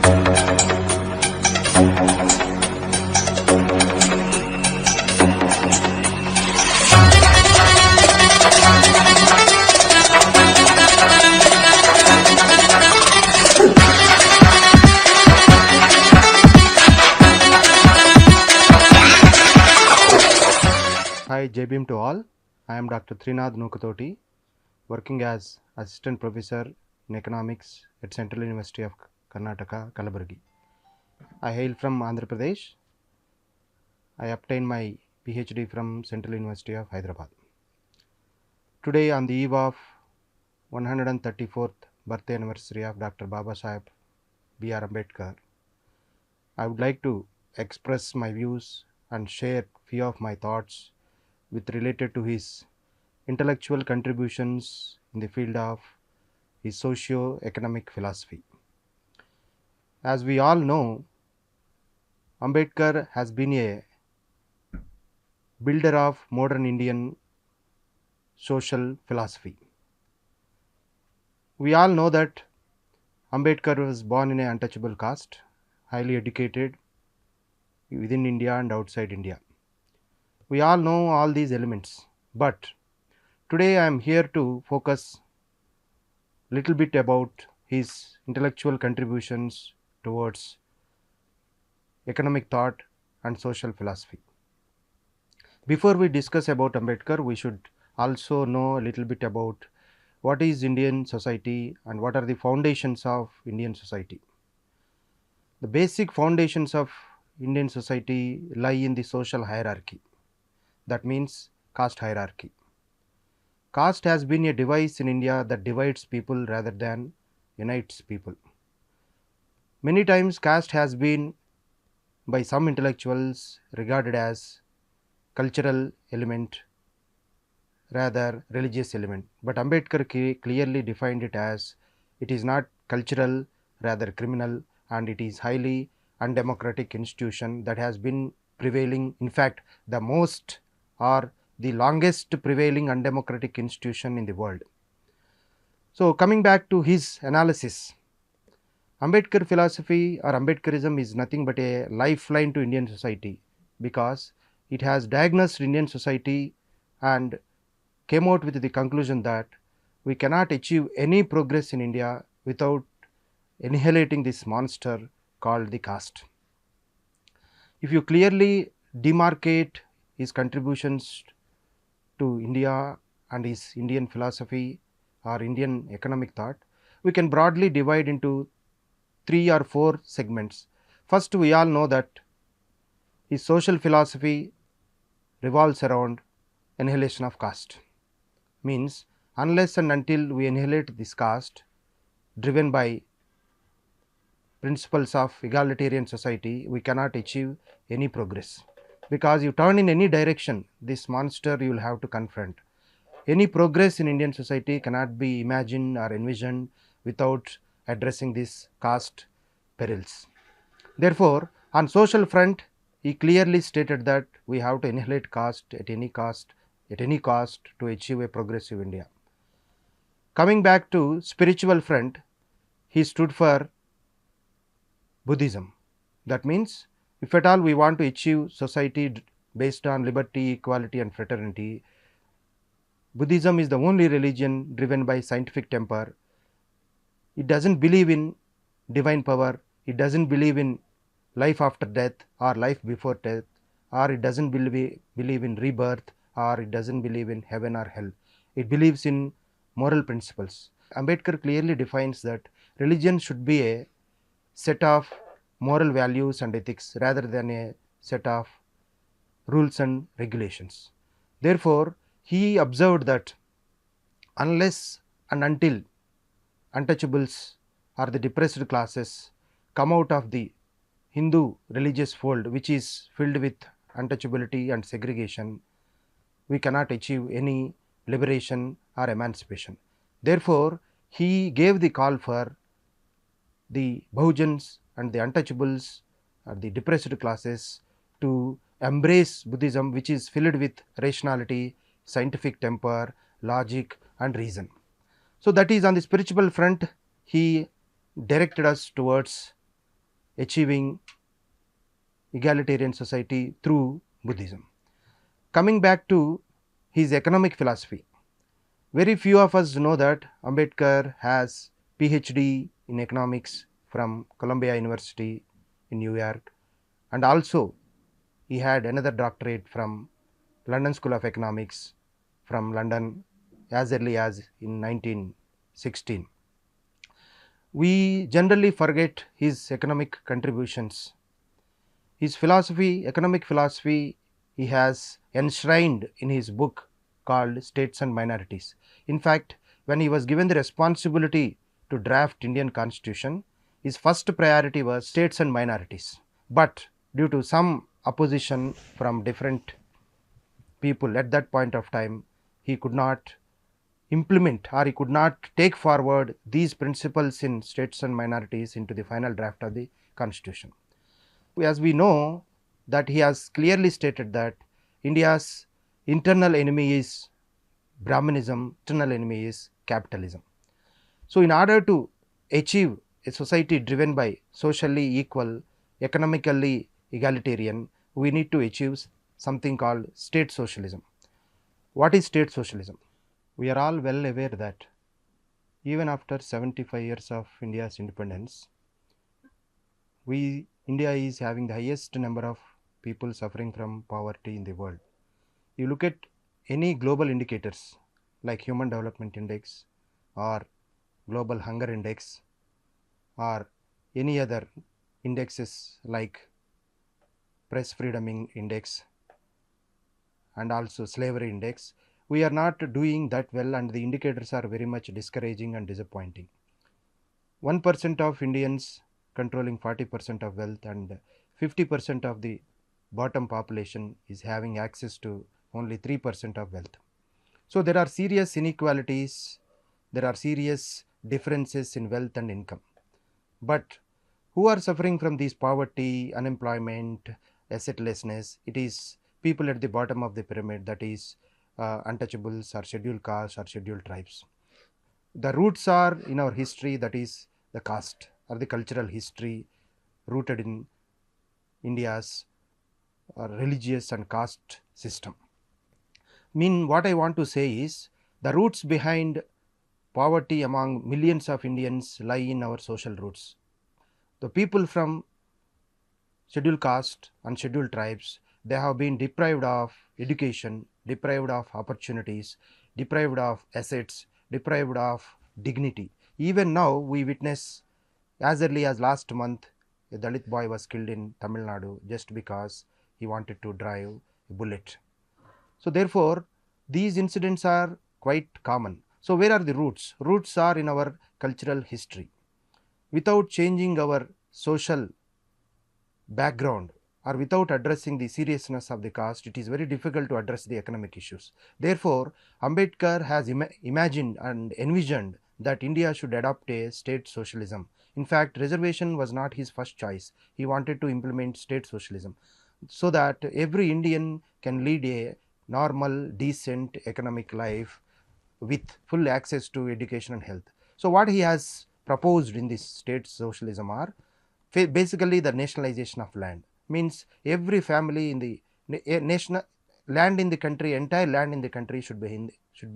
Hi, Bheem to all. I am Dr. Trinath Nukatoti, working as Assistant Professor in Economics at Central University of Karnataka, Kalaburgi. I hail from Andhra Pradesh. I obtained my PhD from Central University of Hyderabad. Today, on the eve of 134th birthday anniversary of Dr. Baba Saheb B.R. Ambedkar, I would like to express my views and share few of my thoughts with related to his intellectual contributions in the field of his socio-economic philosophy. As we all know, Ambedkar has been a builder of modern Indian social philosophy. We all know that Ambedkar was born in an untouchable caste, highly educated within India and outside India. We all know all these elements, but today I am here to focus little bit about his intellectual contributions towards economic thought and social philosophy. Before we discuss about Ambedkar, we should also know a little bit about what is Indian society and what are the foundations of Indian society. The basic foundations of Indian society lie in the social hierarchy. That means caste hierarchy. Caste has been a device in India that divides people rather than unites people. Many times caste has been by some intellectuals regarded as cultural element rather religious element, but Ambedkar clearly defined it as it is not cultural, rather criminal, and it is highly undemocratic institution that has been prevailing, in fact the most or the longest prevailing undemocratic institution in the world. So coming back to his analysis, Ambedkar philosophy or Ambedkarism is nothing but a lifeline to Indian society, because it has diagnosed Indian society and came out with the conclusion that we cannot achieve any progress in India without annihilating this monster called the caste. If you clearly demarcate his contributions to India and his Indian philosophy or Indian economic thought, we can broadly divide into 3 or 4 segments. First, we all know that his social philosophy revolves around annihilation of caste. Means unless and until we annihilate this caste driven by principles of egalitarian society, we cannot achieve any progress, because you turn in any direction, this monster you will have to confront. Any progress in Indian society cannot be imagined or envisioned without addressing this caste perils. Therefore, on social front, he clearly stated that we have to annihilate caste at any cost to achieve a progressive India. Coming back to spiritual front, he stood for Buddhism. That means if at all we want to achieve society based on liberty, equality and fraternity, Buddhism is the only religion driven by scientific temper. It does not believe in divine power, it does not believe in life after death or life before death, or it does not believe in rebirth, or it does not believe in heaven or hell. It believes in moral principles. Ambedkar clearly defines that religion should be a set of moral values and ethics rather than a set of rules and regulations. Therefore, he observed that unless and until untouchables or the depressed classes come out of the Hindu religious fold, which is filled with untouchability and segregation, we cannot achieve any liberation or emancipation. Therefore, he gave the call for the Bahujans and the untouchables or the depressed classes to embrace Buddhism, which is filled with rationality, scientific temper, logic and reason. So that is on the spiritual front, he directed us towards achieving egalitarian society through Buddhism. Coming back to his economic philosophy, very few of us know that Ambedkar has PhD in economics from Columbia University in New York, and also he had another doctorate from London School of Economics from London as early as in 1916. We generally forget his economic contributions. His philosophy, economic philosophy, he has enshrined in his book called States and Minorities. In fact, when he was given the responsibility to draft Indian Constitution, his first priority was states and minorities. But due to some opposition from different people at that point of time, he could not implement or he could not take forward these principles in states and minorities into the final draft of the Constitution. As we know that he has clearly stated that India's internal enemy is Brahmanism, external enemy is capitalism. So, in order to achieve a society driven by socially equal, economically egalitarian, we need to achieve something called state socialism. What is state socialism? We are all well aware that even after 75 years of India's independence, India is having the highest number of people suffering from poverty in the world. You look at any global indicators like Human Development Index or Global Hunger Index or any other indexes like Press Freedom Index and also Slavery Index, we are not doing that well, and the indicators are very much discouraging and disappointing. 1% of Indians controlling 40% of wealth and 50% of the bottom population is having access to only 3% of wealth. So, there are serious inequalities, there are serious differences in wealth and income. But who are suffering from these poverty, unemployment, assetlessness? It is people at the bottom of the pyramid, that is untouchables or scheduled castes or scheduled tribes. The roots are in our history, that is the caste or the cultural history rooted in India's religious and caste system. What I want to say is the roots behind poverty among millions of Indians lie in our social roots. The people from scheduled caste and scheduled tribes, they have been deprived of education, deprived of opportunities, deprived of assets, deprived of dignity. Even now we witness, as early as last month, a Dalit boy was killed in Tamil Nadu just because he wanted to drive a bullet. So, therefore, these incidents are quite common. So, where are the roots? Roots are in our cultural history. Without changing our social background or without addressing the seriousness of the caste, it is very difficult to address the economic issues. Therefore, Ambedkar has imagined and envisioned that India should adopt a state socialism. In fact, reservation was not his first choice. He wanted to implement state socialism so that every Indian can lead a normal, decent economic life with full access to education and health. So, what he has proposed in this state socialism are basically the nationalization of land. Means every family in the national land in the country, entire land in the country should be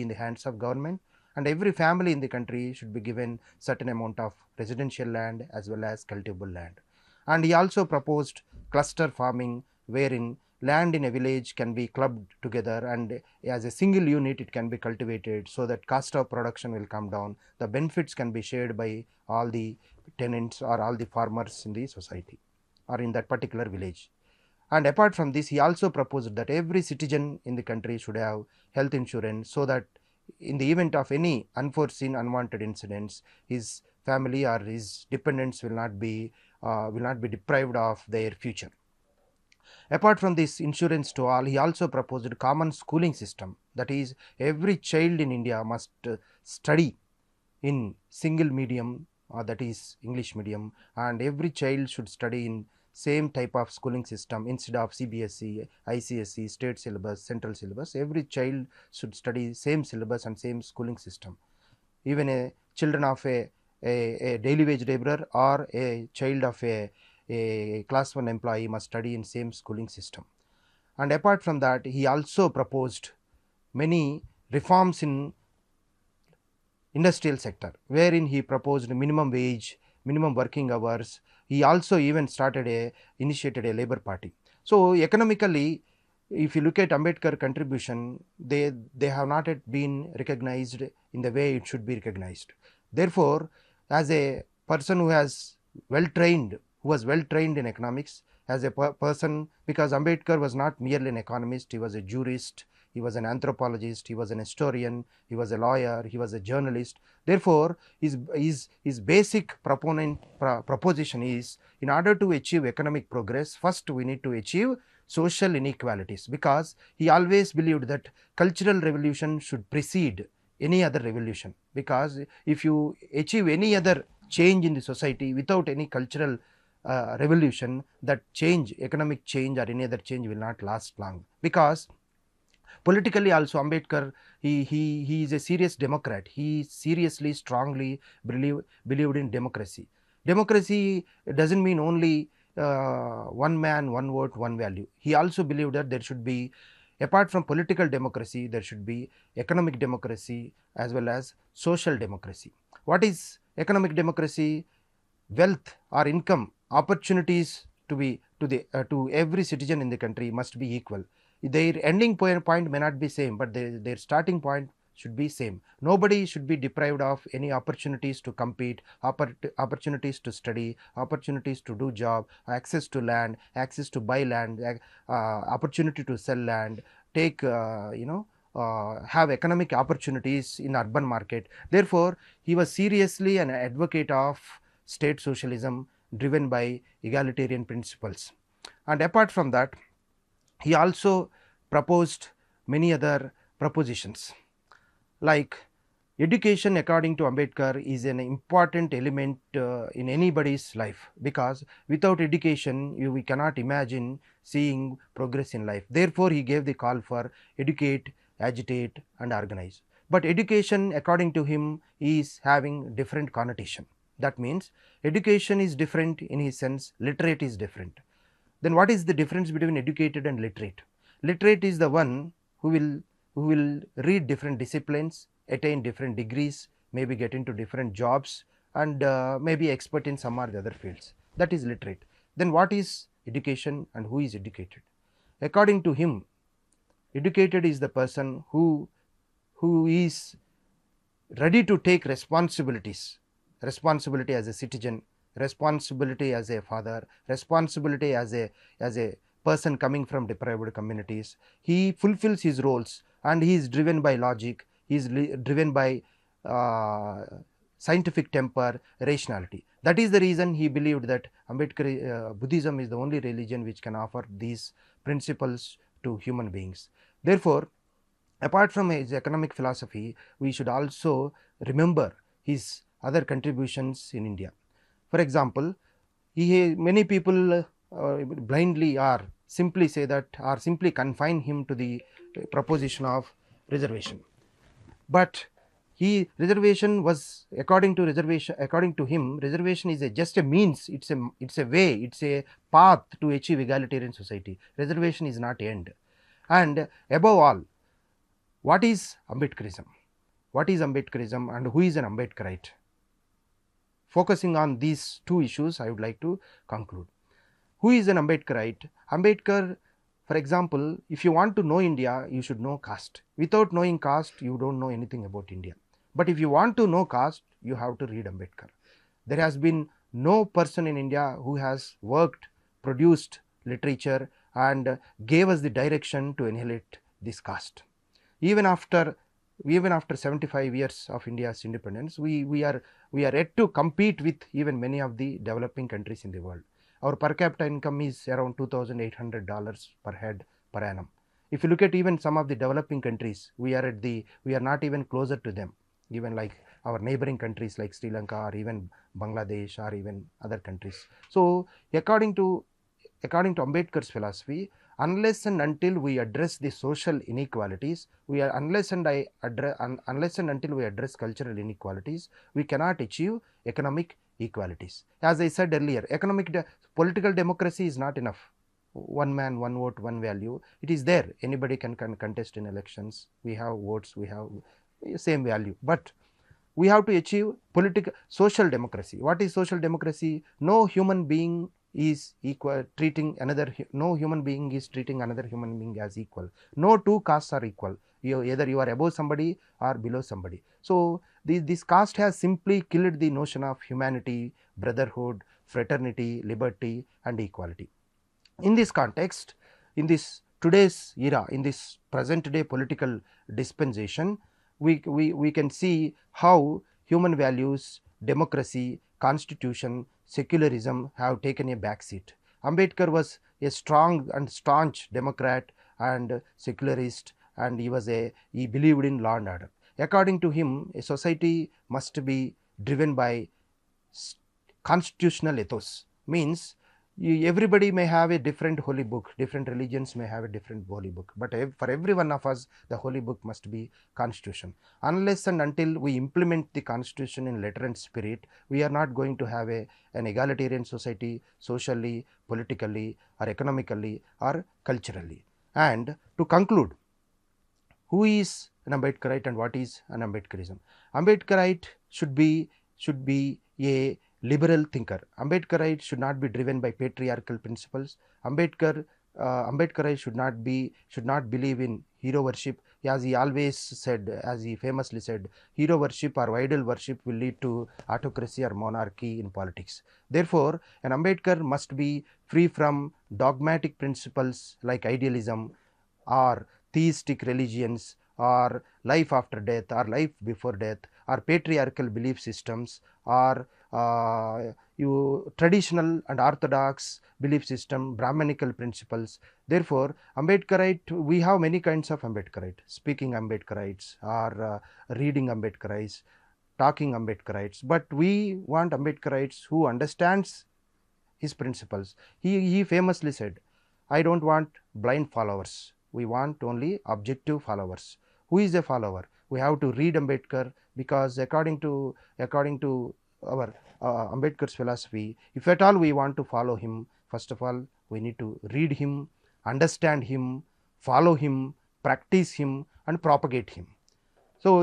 in the hands of government, and every family in the country should be given certain amount of residential land as well as cultivable land. And he also proposed cluster farming, wherein land in a village can be clubbed together and as a single unit it can be cultivated, so that cost of production will come down, the benefits can be shared by all the tenants or all the farmers in the society or in that particular village. And apart from this, he also proposed that every citizen in the country should have health insurance, so that in the event of any unforeseen unwanted incidents, his family or his dependents will not be deprived of their future. Apart from this insurance to all, he also proposed a common schooling system, that is every child in India must study in single medium, that is English medium, and every child should study in same type of schooling system instead of CBSE, ICSE, state syllabus, central syllabus. Every child should study same syllabus and same schooling system. Even a children of a daily wage laborer or a child of a a class 1 employee must study in same schooling system. And apart from that, he also proposed many reforms in industrial sector, wherein he proposed minimum wage, minimum working hours. He also even initiated a labor party. So economically, if you look at Ambedkar contribution, they have not yet been recognized in the way it should be recognized. Therefore, as a person who was well trained in economics, as a person, because Ambedkar was not merely an economist, he was a jurist, he was an anthropologist, he was an historian, he was a lawyer, he was a journalist. Therefore, his basic proposition is, in order to achieve economic progress, first we need to achieve social inequalities, because he always believed that cultural revolution should precede any other revolution, because if you achieve any other change in the society without any cultural revolution, that change, economic change or any other change, will not last long. Because politically also, Ambedkar, he is a serious democrat. He seriously, strongly believed in democracy. Democracy doesn't mean only one man, one vote, one value. He also believed that there should be, apart from political democracy, there should be economic democracy as well as social democracy. What is economic democracy? Wealth or income, opportunities to every citizen in the country must be equal. Their ending point may not be same, but their starting point should be same. Nobody should be deprived of any opportunities to compete, opportunities to study, opportunities to do job, access to land, access to buy land, opportunity to sell land, take have economic opportunities in urban market. Therefore, he was seriously an advocate of state socialism driven by egalitarian principles. And apart from that, he also proposed many other propositions, like education. According to Ambedkar, is an important element in anybody's life, because without education we cannot imagine seeing progress in life. Therefore, he gave the call for educate, agitate and organize. But education, according to him, is having different connotation. That means education is different in his sense, literate is different. Then what is the difference between educated and literate? Literate is the one who will read different disciplines, attain different degrees, maybe get into different jobs, and maybe expert in some or the other fields. That is literate. Then what is education and who is educated? According to him, educated is the person who is ready to take responsibilities, responsibility as a citizen, responsibility as a father, responsibility as a person coming from deprived communities. He fulfills his roles and he is driven by logic, he is driven by scientific temper, rationality. That is the reason he believed that Buddhism is the only religion which can offer these principles to human beings. Therefore, apart from his economic philosophy, we should also remember his other contributions in India. For example, many people blindly or simply say that, or simply confine him to the proposition of reservation. But reservation was, according to him, reservation is just a means, it's a way, it's a path to achieve egalitarian society. Reservation is not end. And above all, what is Ambedkarism? What is Ambedkarism and who is an Ambedkarite? Focusing on these two issues, I would like to conclude. Who is an Ambedkarite? Ambedkar, for example, if you want to know India, you should know caste. Without knowing caste, you don't know anything about India. But if you want to know caste, you have to read Ambedkar. There has been no person in India who has worked, produced literature and gave us the direction to annihilate this caste. Even after 75 years of India's independence, we are yet to compete with even many of the developing countries in the world. Our per capita income is around $2,800 per head per annum. If you look at even some of the developing countries, we are not even closer to them, even like our neighboring countries like Sri Lanka or even Bangladesh or even other countries. So according to Ambedkar's philosophy, unless and until we address the social inequalities, unless and until we address cultural inequalities, we cannot achieve economic equalities. As I said earlier, political democracy is not enough. One man, one vote, one value. It is there. Anybody can contest in elections. We have votes. We have same value. But we have to achieve political social democracy. What is social democracy? No human being is equal treating another no human being is treating another human being as equal. No two castes are equal. Either you are above somebody or below somebody. So this caste has simply killed the notion of humanity, brotherhood, fraternity, liberty and equality. In this context, in this today's era, in this present day political dispensation, we can see how human values, democracy, constitution, secularism have taken a backseat. Ambedkar was a strong and staunch democrat and secularist, and he believed in law and order. According to him, a society must be driven by constitutional ethos. Means everybody may have a different holy book, different religions may have a different holy book, but for every one of us the holy book must be constitution. Unless and until we implement the constitution in letter and spirit, we are not going to have an egalitarian society, socially, politically or economically or culturally. And to conclude, who is an Ambedkarite and what is an Ambedkarism? Ambedkarite should be a liberal thinker. Ambedkarite should not be driven by patriarchal principles. Ambedkarite should not believe in hero worship. As he always said, as he famously said, hero worship or idol worship will lead to autocracy or monarchy in politics. Therefore, an Ambedkar must be free from dogmatic principles like idealism or theistic religions or life after death or life before death or patriarchal belief systems or traditional and orthodox belief system, Brahmanical principles. Therefore, Ambedkarite, we have many kinds of Ambedkarite, speaking Ambedkarites or reading Ambedkarites, talking Ambedkarites, but we want Ambedkarites who understands his principles. He famously said, I don't want blind followers. We want only objective followers. Who is a follower? We have to read Ambedkar, because according to our Ambedkar's philosophy, if at all we want to follow him, first of all we need to read him, understand him, follow him, practice him and propagate him. So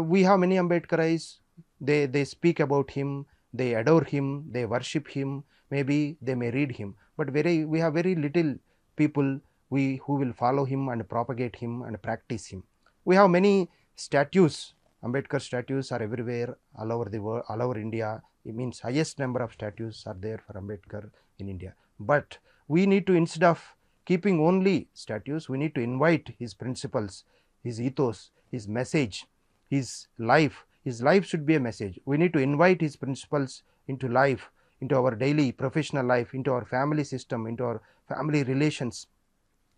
we have many Ambedkarites, they speak about him, they adore him, they worship him, maybe they may read him, but we have very little people who will follow him and propagate him and practice him. We have many statues. Ambedkar statues are everywhere, all over the world, all over India. It means highest number of statues are there for Ambedkar in India. But we need to, instead of keeping only statues, we need to invite his principles, his ethos, his message, his life. His life should be a message. We need to invite his principles into life, into our daily professional life, into our family system, into our family relations.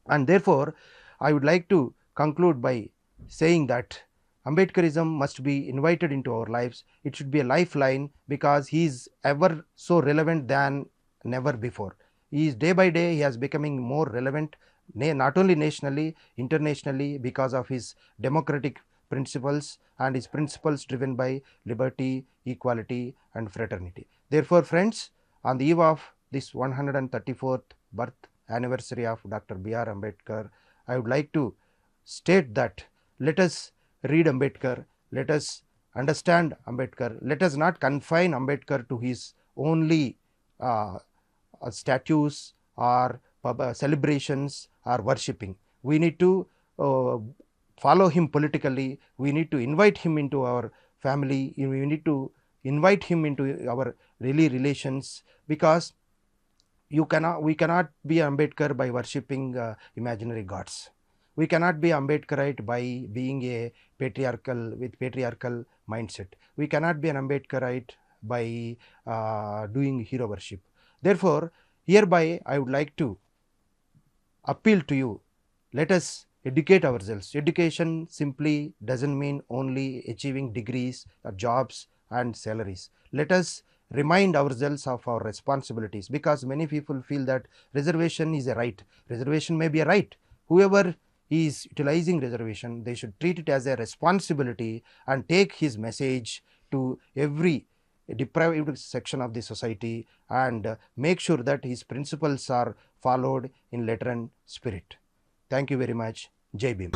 And therefore, I would like to conclude by saying that Ambedkarism must be invited into our lives. It should be a lifeline, because he is ever so relevant than never before. He is day by day, he has becoming more relevant, not only nationally, internationally, because of his democratic principles and his principles driven by liberty, equality and fraternity. Therefore, friends, on the eve of this 134th birth anniversary of Dr. B.R. Ambedkar, I would like to state that let us read Ambedkar, let us understand Ambedkar, let us not confine Ambedkar to his only statues or celebrations or worshipping. We need to follow him politically, we need to invite him into our family, we need to invite him into our daily relations, because we cannot be Ambedkar by worshipping imaginary gods. We cannot be Ambedkarite by being a patriarchal mindset. We cannot be an Ambedkarite by doing hero worship. Therefore, hereby I would like to appeal to you, let us educate ourselves. Education simply doesn't mean only achieving degrees or jobs and salaries. Let us remind ourselves of our responsibilities, because many people feel that reservation is a right. Reservation may be a right. Whoever is utilizing reservation, they should treat it as a responsibility and take his message to every a deprived section of the society, and make sure that his principles are followed in letter and spirit. Thank you very much. Jai Bheem.